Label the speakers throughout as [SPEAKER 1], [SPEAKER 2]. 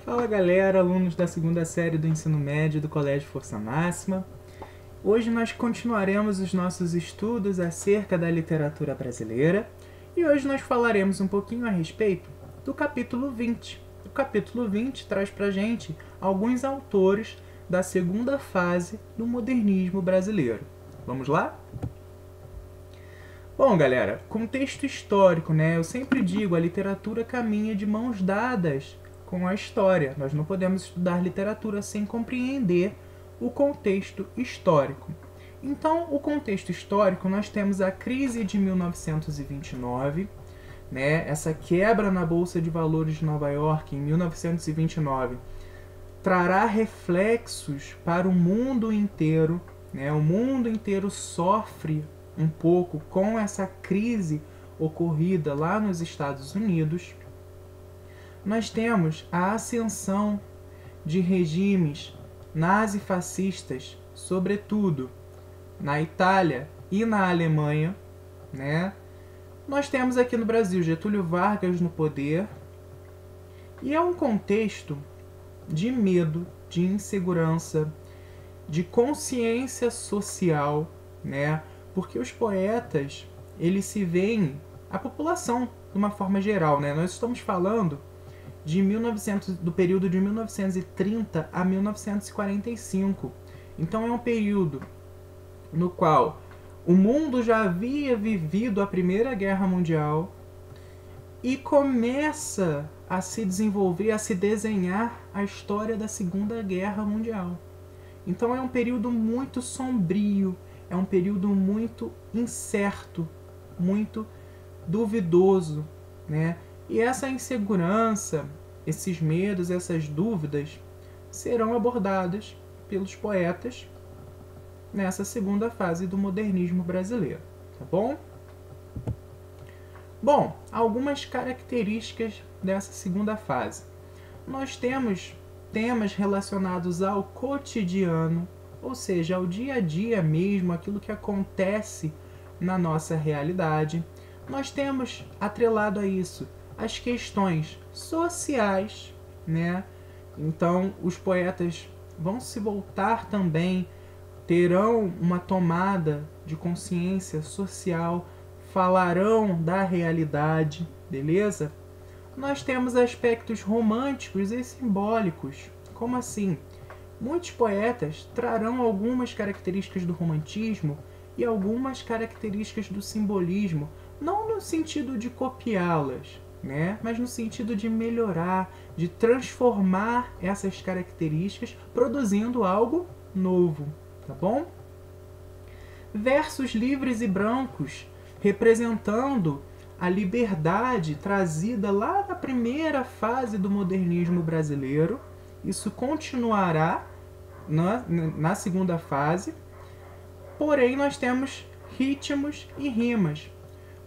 [SPEAKER 1] Fala galera, alunos da segunda série do ensino médio do Colégio Força Máxima. Hoje nós continuaremos os nossos estudos acerca da literatura brasileira e hoje nós falaremos um pouquinho a respeito do capítulo 20. O capítulo 20 traz pra gente alguns autores da segunda fase do modernismo brasileiro. Vamos lá? Bom, galera, contexto histórico, né? Eu sempre digo, a literatura caminha de mãos dadas com a história. Nós não podemos estudar literatura sem compreender o contexto histórico. Então, o contexto histórico, nós temos a crise de 1929, né? Essa quebra na Bolsa de Valores de Nova York em 1929 trará reflexos para o mundo inteiro, né? O mundo inteiro sofre um pouco com essa crise ocorrida lá nos Estados Unidos. Nós temos a ascensão de regimes nazifascistas, sobretudo na Itália e na Alemanha, né? Nós temos aqui no Brasil Getúlio Vargas no poder, e é um contexto de medo, de insegurança, de consciência social, né? Porque os poetas, eles se veem, a população de uma forma geral, né? Nós estamos falando do período de 1930 a 1945. Então é um período no qual o mundo já havia vivido a Primeira Guerra Mundial e começa a se desenvolver, a se desenhar a história da Segunda Guerra Mundial. Então é um período muito sombrio, é um período muito incerto, muito duvidoso, né? E essa insegurança, esses medos, essas dúvidas serão abordadas pelos poetas nessa segunda fase do modernismo brasileiro, tá bom? Bom, algumas características dessa segunda fase. Nós temos temas relacionados ao cotidiano, ou seja, ao dia a dia mesmo, aquilo que acontece na nossa realidade. Nós temos, atrelado a isso, as questões sociais, né? Então, os poetas vão se voltar também, terão uma tomada de consciência social, falarão da realidade, beleza? Nós temos aspectos românticos e simbólicos. Como assim? Muitos poetas trarão algumas características do romantismo e algumas características do simbolismo, não no sentido de copiá-las, né? Mas no sentido de melhorar, de transformar essas características, produzindo algo novo, tá bom? Versos livres e brancos, representando a liberdade trazida lá na primeira fase do modernismo brasileiro. Isso continuará na segunda fase, porém nós temos ritmos e rimas.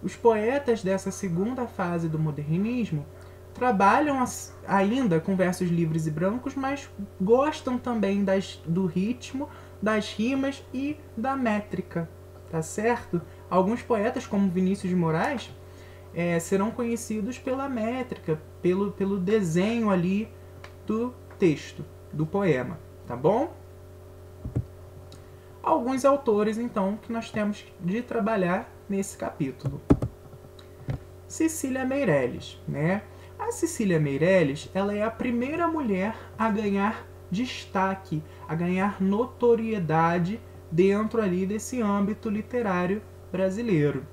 [SPEAKER 1] Os poetas dessa segunda fase do modernismo trabalham ainda com versos livres e brancos, mas gostam também do ritmo, das rimas e da métrica, tá certo? Alguns poetas, como Vinícius de Moraes, serão conhecidos pela métrica, pelo desenho ali do texto, do poema, tá bom? Alguns autores, então, que nós temos de trabalhar nesse capítulo. Cecília Meirelles, né? A Cecília Meirelles, ela é a primeira mulher a ganhar destaque, a ganhar notoriedade dentro ali desse âmbito literário brasileiro.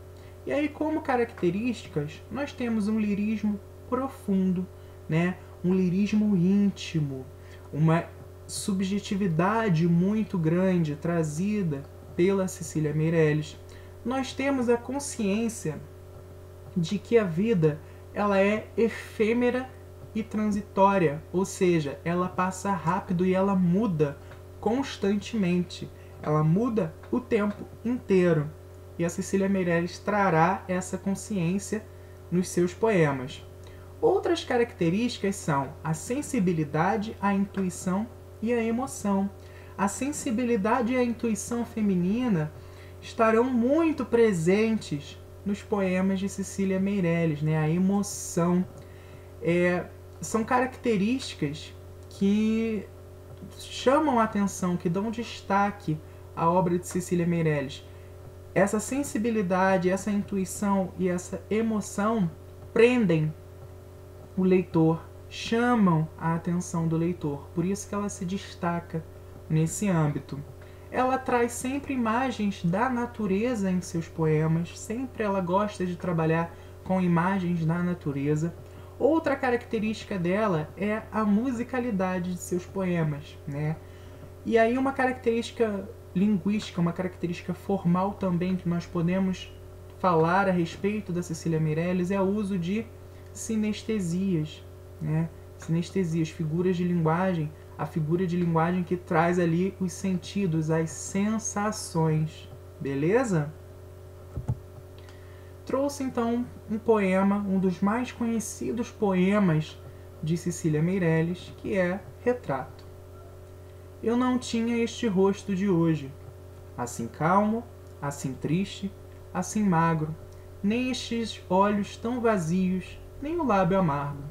[SPEAKER 1] E aí, como características, nós temos um lirismo profundo, né? Um lirismo íntimo, uma subjetividade muito grande trazida pela Cecília Meirelles. Nós temos a consciência de que a vida ela é efêmera e transitória, ou seja, ela passa rápido e ela muda constantemente, ela muda o tempo inteiro. E a Cecília Meirelles trará essa consciência nos seus poemas. Outras características são a sensibilidade, a intuição e a emoção. A sensibilidade e a intuição feminina estarão muito presentes nos poemas de Cecília Meirelles, né? A emoção. são características que chamam a atenção, que dão destaque à obra de Cecília Meirelles. Essa sensibilidade, essa intuição e essa emoção prendem o leitor, chamam a atenção do leitor. Por isso que ela se destaca nesse âmbito. Ela traz sempre imagens da natureza em seus poemas, sempre ela gosta de trabalhar com imagens da natureza. Outra característica dela é a musicalidade de seus poemas, né? E aí uma característica linguística, uma característica formal também que nós podemos falar a respeito da Cecília Meirelles é o uso de sinestesias, né? Sinestesias, figuras de linguagem, a figura de linguagem que traz ali os sentidos, as sensações, beleza? Trouxe então um poema, um dos mais conhecidos poemas de Cecília Meirelles, que é Retrato. Eu não tinha este rosto de hoje, assim calmo, assim triste, assim magro, nem estes olhos tão vazios, nem o lábio amargo.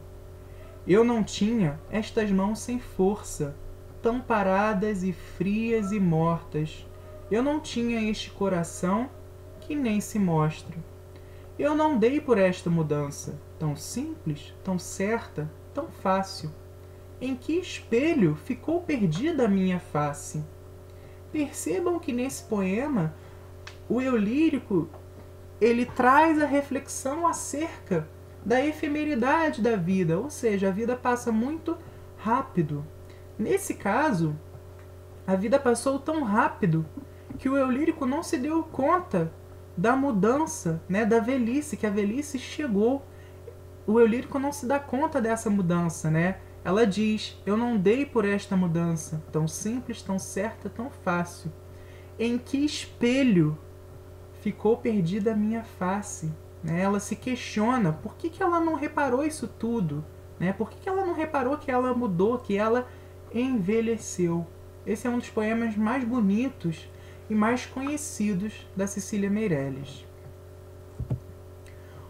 [SPEAKER 1] Eu não tinha estas mãos sem força, tão paradas e frias e mortas. Eu não tinha este coração que nem se mostra. Eu não dei por esta mudança, tão simples, tão certa, tão fácil. Em que espelho ficou perdida a minha face? Percebam que nesse poema o eu lírico ele traz a reflexão acerca da efemeridade da vida, ou seja, a vida passa muito rápido. Nesse caso, a vida passou tão rápido que o eu lírico não se deu conta da mudança, né, da velhice, que a velhice chegou. O eu lírico não se dá conta dessa mudança, né? Ela diz, eu não dei por esta mudança, tão simples, tão certa, tão fácil. Em que espelho ficou perdida a minha face? Né? Ela se questiona por que ela não reparou isso tudo, né? Por que ela não reparou que ela mudou, que ela envelheceu. Esse é um dos poemas mais bonitos e mais conhecidos da Cecília Meirelles.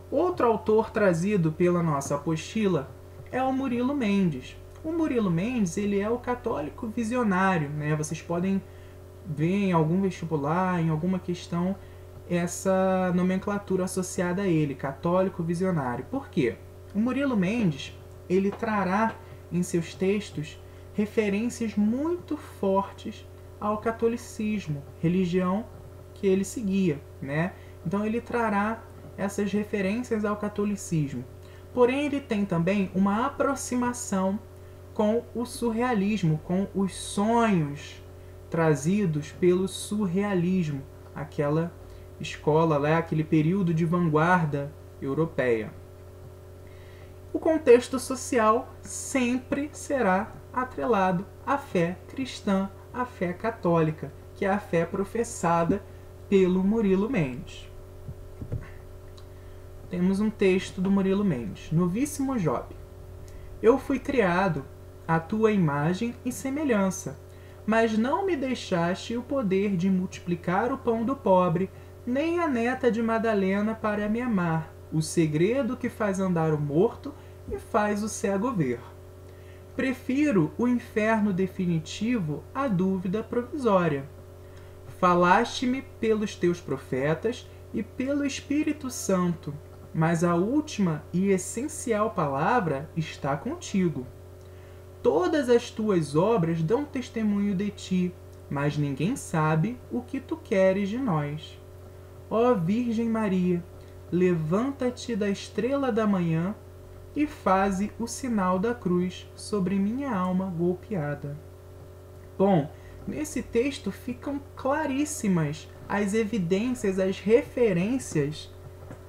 [SPEAKER 1] Outro autor trazido pela nossa apostila é o Murilo Mendes. O Murilo Mendes ele é o católico visionário, né? Vocês podem ver em algum vestibular, em alguma questão, essa nomenclatura associada a ele, católico visionário. Por quê? O Murilo Mendes ele trará em seus textos referências muito fortes ao catolicismo, religião que ele seguia, né? Então ele trará essas referências ao catolicismo. Porém, ele tem também uma aproximação com o surrealismo, com os sonhos trazidos pelo surrealismo, aquela escola, né, aquele período de vanguarda europeia. O contexto social sempre será atrelado à fé cristã, à fé católica, que é a fé professada pelo Murilo Mendes. Temos um texto do Murilo Mendes. Novíssimo Job. Eu fui criado à tua imagem e semelhança, mas não me deixaste o poder de multiplicar o pão do pobre, nem a neta de Madalena para me amar, o segredo que faz andar o morto e faz o cego ver. Prefiro o inferno definitivo à dúvida provisória. Falaste-me pelos teus profetas e pelo Espírito Santo, mas a última e essencial palavra está contigo. Todas as tuas obras dão testemunho de ti, mas ninguém sabe o que tu queres de nós. Ó Virgem Maria, levanta-te da estrela da manhã e faze o sinal da cruz sobre minha alma golpeada. Bom, nesse texto ficam claríssimas as evidências, as referências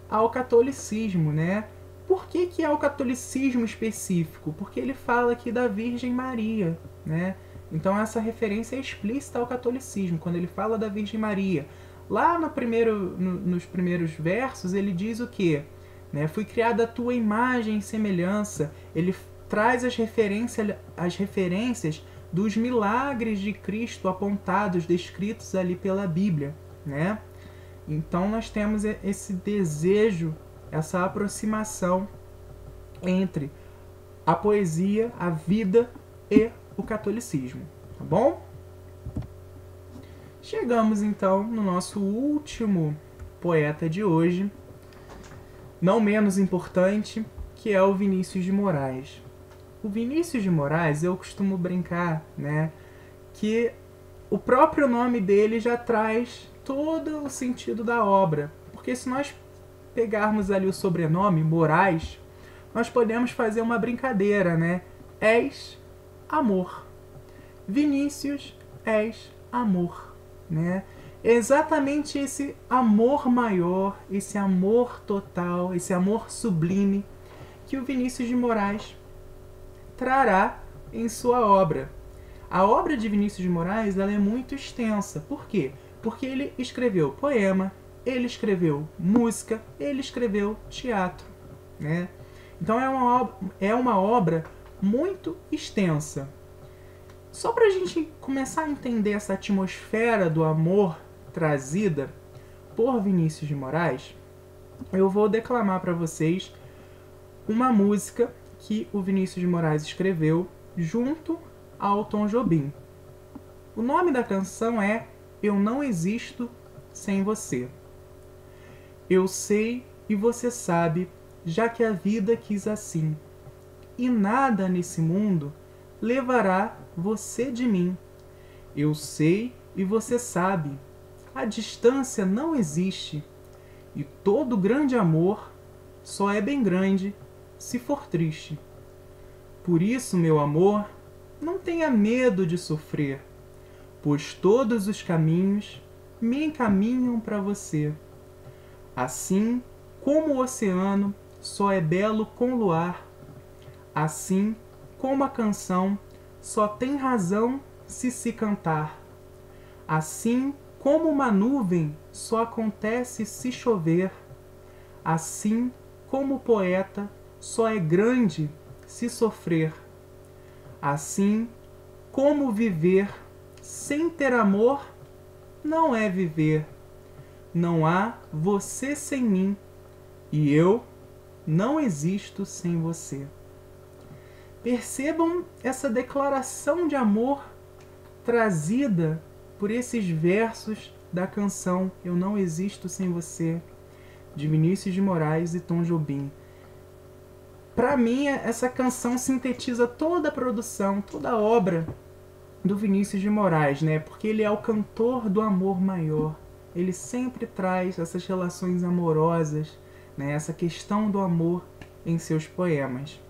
[SPEAKER 1] ao catolicismo, né? Por que é o catolicismo específico? Porque ele fala aqui da Virgem Maria, né? Então essa referência é explícita ao catolicismo, quando ele fala da Virgem Maria. Lá nos primeiros versos ele diz o quê? Né? Fui criada a tua imagem e semelhança. Ele traz as referências dos milagres de Cristo apontados, descritos ali pela Bíblia, né? Então nós temos esse desejo, essa aproximação entre a poesia, a vida e o catolicismo, tá bom? Chegamos então no nosso último poeta de hoje, não menos importante, que é o Vinícius de Moraes. O Vinícius de Moraes, eu costumo brincar, né, que o próprio nome dele já traz todo o sentido da obra, porque se nós pegarmos ali o sobrenome Moraes, nós podemos fazer uma brincadeira, né? És amor. Vinícius, és amor, né? Exatamente esse amor maior, esse amor total, esse amor sublime que o Vinícius de Moraes trará em sua obra. A obra de Vinícius de Moraes ela é muito extensa. Por quê? Porque ele escreveu poema, ele escreveu música, ele escreveu teatro, né? Então é uma obra muito extensa. Só para a gente começar a entender essa atmosfera do amor trazida por Vinícius de Moraes, eu vou declamar para vocês uma música que o Vinícius de Moraes escreveu junto ao Tom Jobim. O nome da canção é Eu Não Existo Sem Você. Eu sei e você sabe, já que a vida quis assim, e nada nesse mundo levará você de mim. Eu sei e você sabe, a distância não existe, e todo grande amor só é bem grande se for triste. Por isso, meu amor, não tenha medo de sofrer, pois todos os caminhos me encaminham para você. Assim como o oceano só é belo com luar, assim como a canção só tem razão se cantar, assim como uma nuvem só acontece se chover, assim como o poeta só é grande se sofrer, assim como viver sem ter amor não é viver. Não há você sem mim, e eu não existo sem você. Percebam essa declaração de amor trazida por esses versos da canção Eu Não Existo Sem Você, de Vinícius de Moraes e Tom Jobim. Para mim, essa canção sintetiza toda a produção, toda a obra do Vinícius de Moraes, né? Porque ele é o cantor do amor maior. Ele sempre traz essas relações amorosas, né? Essa questão do amor em seus poemas.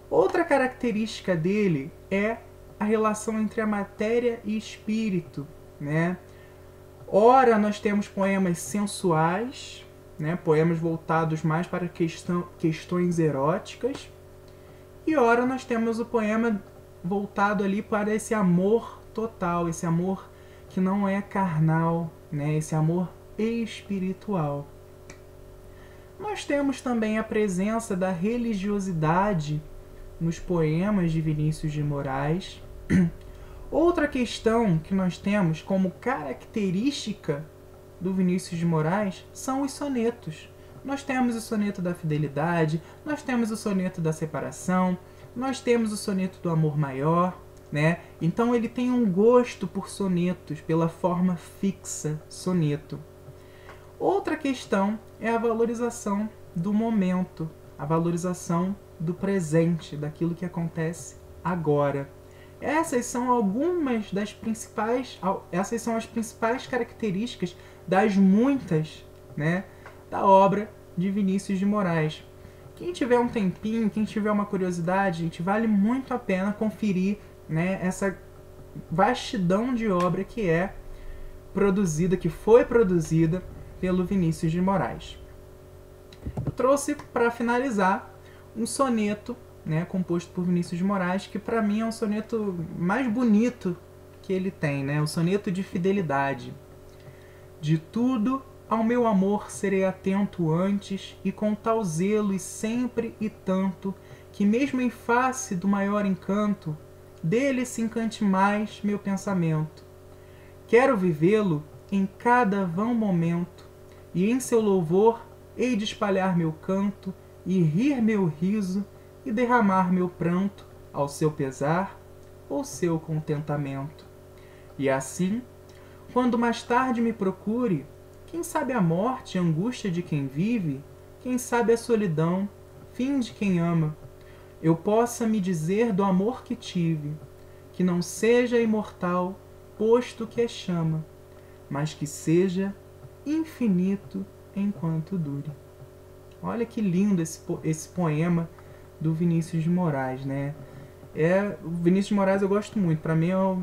[SPEAKER 1] Outra característica dele é a relação entre a matéria e espírito, né? Ora, nós temos poemas sensuais, né? Poemas voltados mais para questões eróticas, e ora nós temos o poema voltado ali para esse amor total, esse amor que não é carnal, né? Esse amor espiritual. Nós temos também a presença da religiosidade nos poemas de Vinícius de Moraes. Outra questão que nós temos como característica do Vinícius de Moraes são os sonetos. Nós temos o soneto da fidelidade, nós temos o soneto da separação, nós temos o soneto do amor maior, né? Então ele tem um gosto por sonetos, pela forma fixa, soneto. Outra questão é a valorização do momento, a valorização do presente, daquilo que acontece agora. Essas são as principais características das muitas, né, da obra de Vinícius de Moraes. Quem tiver um tempinho, quem tiver uma curiosidade, gente, vale muito a pena conferir, né, essa vastidão de obra que foi produzida pelo Vinícius de Moraes. Eu trouxe para finalizar um soneto, né, composto por Vinícius de Moraes, que para mim é um soneto mais bonito que ele tem, né, o soneto de fidelidade. De tudo ao meu amor serei atento antes, e com tal zelo e sempre e tanto, que mesmo em face do maior encanto, dele se encante mais meu pensamento. Quero vivê-lo em cada vão momento, e em seu louvor hei de espalhar meu canto, e rir meu riso e derramar meu pranto ao seu pesar ou seu contentamento. E assim, quando mais tarde me procure, quem sabe a morte, a angústia de quem vive, quem sabe a solidão, fim de quem ama, eu possa me dizer do amor que tive, que não seja imortal, posto que é chama, mas que seja infinito enquanto dure. Olha que lindo esse poema do Vinícius de Moraes, né? O Vinícius de Moraes eu gosto muito, para mim é o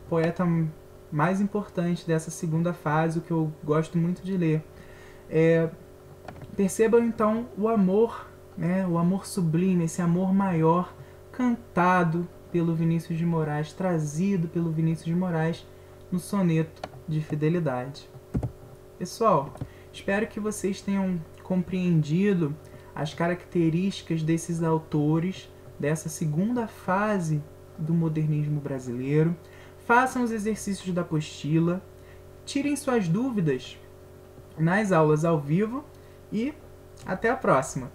[SPEAKER 1] poeta mais importante dessa segunda fase, o que eu gosto muito de ler. Percebam então o amor, né? O amor sublime, esse amor maior, cantado pelo Vinícius de Moraes, trazido pelo Vinícius de Moraes no soneto de Fidelidade. Pessoal, espero que vocês tenham compreendido as características desses autores, dessa segunda fase do modernismo brasileiro. Façam os exercícios da apostila, tirem suas dúvidas nas aulas ao vivo e até a próxima!